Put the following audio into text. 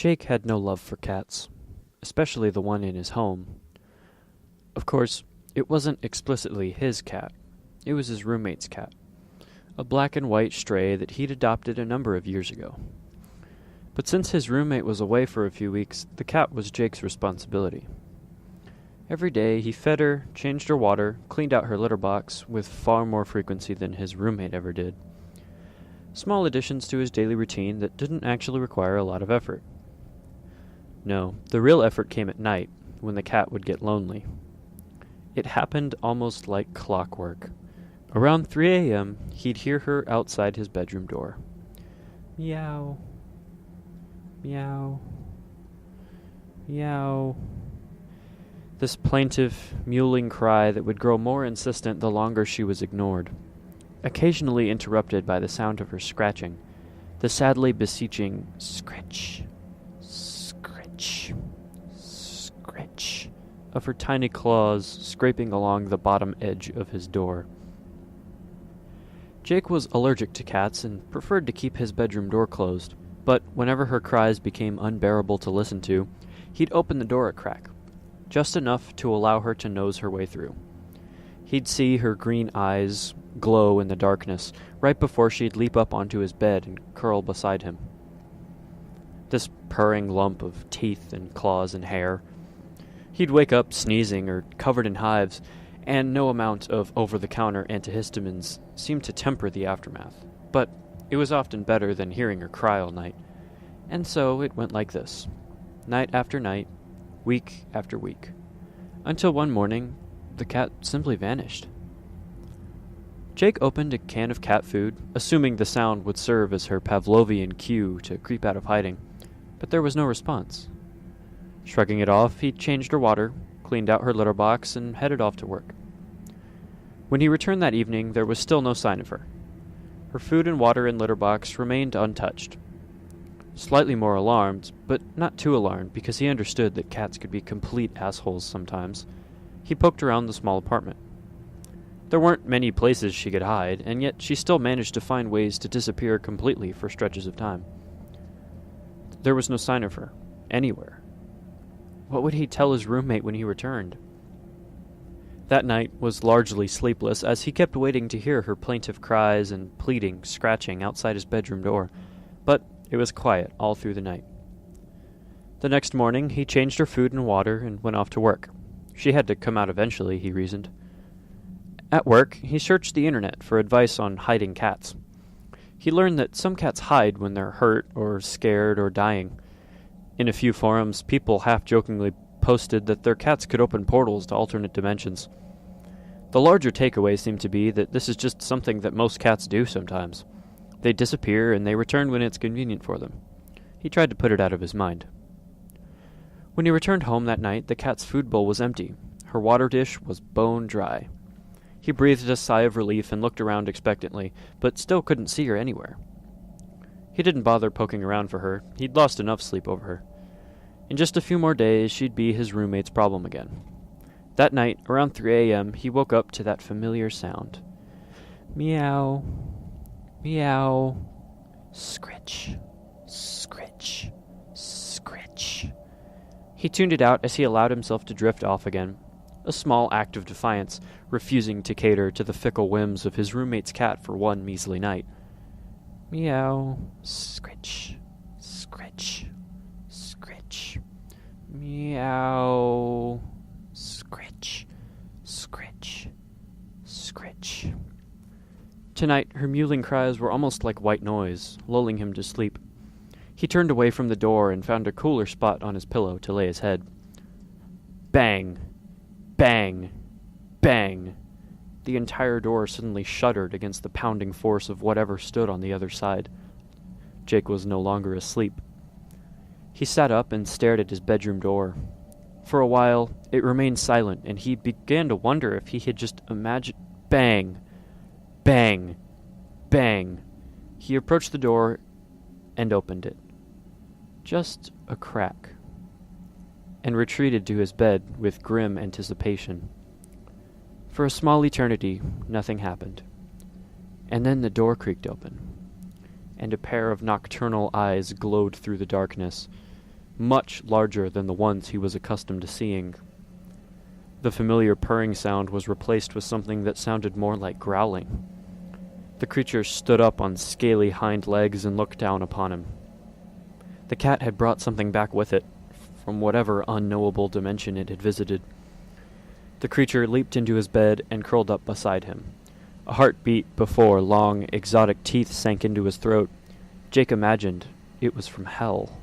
Jake had no love for cats, especially the one in his home. Of course, it wasn't explicitly his cat. It was his roommate's cat, a black and white stray that he'd adopted a number of years ago. But since his roommate was away for a few weeks, the cat was Jake's responsibility. Every day he fed her, changed her water, cleaned out her litter box with far more frequency than his roommate ever did. Small additions to his daily routine that didn't actually require a lot of effort. No, the real effort came at night, when the cat would get lonely. It happened almost like clockwork. Around 3 a.m., he'd hear her outside his bedroom door. Meow. Meow. Meow. This plaintive, mewling cry that would grow more insistent the longer she was ignored, occasionally interrupted by the sound of her scratching, the sadly beseeching scritch, scritch, scritch of her tiny claws scraping along the bottom edge of his door. Jake was allergic to cats and preferred to keep his bedroom door closed, but whenever her cries became unbearable to listen to, he'd open the door a crack, just enough to allow her to nose her way through. He'd see her green eyes glow in the darkness right before she'd leap up onto his bed and curl beside him. This purring lump of teeth and claws and hair. He'd wake up sneezing or covered in hives, and no amount of over-the-counter antihistamines seemed to temper the aftermath. But it was often better than hearing her cry all night. And so it went like this, night after night, week after week, until one morning, the cat simply vanished. Jake opened a can of cat food, assuming the sound would serve as her Pavlovian cue to creep out of hiding, but there was no response. Shrugging it off, he changed her water, cleaned out her litter box, and headed off to work. When he returned that evening, there was still no sign of her. Her food and water and litter box remained untouched. Slightly more alarmed, but not too alarmed because he understood that cats could be complete assholes sometimes, he poked around the small apartment. There weren't many places she could hide, and yet she still managed to find ways to disappear completely for stretches of time. There was no sign of her, anywhere. What would he tell his roommate when he returned? That night was largely sleepless as he kept waiting to hear her plaintive cries and pleading, scratching outside his bedroom door, but it was quiet all through the night. The next morning, he changed her food and water and went off to work. She had to come out eventually, he reasoned. At work, he searched the internet for advice on hiding cats. He learned that some cats hide when they're hurt or scared or dying. In a few forums, people half-jokingly posted that their cats could open portals to alternate dimensions. The larger takeaway seemed to be that this is just something that most cats do sometimes. They disappear and they return when it's convenient for them. He tried to put it out of his mind. When he returned home that night, the cat's food bowl was empty. Her water dish was bone dry. He breathed a sigh of relief and looked around expectantly, but still couldn't see her anywhere. He didn't bother poking around for her. He'd lost enough sleep over her. In just a few more days, she'd be his roommate's problem again. That night, around 3 a.m., he woke up to that familiar sound. Meow. Meow. Scritch. Scritch. Scritch. He tuned it out as he allowed himself to drift off again, a small act of defiance, refusing to cater to the fickle whims of his roommate's cat for one measly night. Meow. Scritch. Scritch. Scritch. Meow. Scritch. Scritch. Scritch. Tonight, her mewling cries were almost like white noise, lulling him to sleep. He turned away from the door and found a cooler spot on his pillow to lay his head. Bang! Bang! Bang! The entire door suddenly shuddered against the pounding force of whatever stood on the other side. Jake was no longer asleep. He sat up and stared at his bedroom door. For a while, it remained silent, and he began to wonder if he had just imagined... Bang! Bang! Bang! He approached the door and opened it. Just a crack. And retreated to his bed with grim anticipation. For a small eternity, nothing happened. And then the door creaked open, and a pair of nocturnal eyes glowed through the darkness. much larger than the ones he was accustomed to seeing. The familiar purring sound was replaced with something that sounded more like growling. The creature stood up on scaly hind legs and looked down upon him. The cat had brought something back with it, from whatever unknowable dimension it had visited. The creature leaped into his bed and curled up beside him. A heart beat before long, exotic teeth sank into his throat. Jake imagined it was from hell.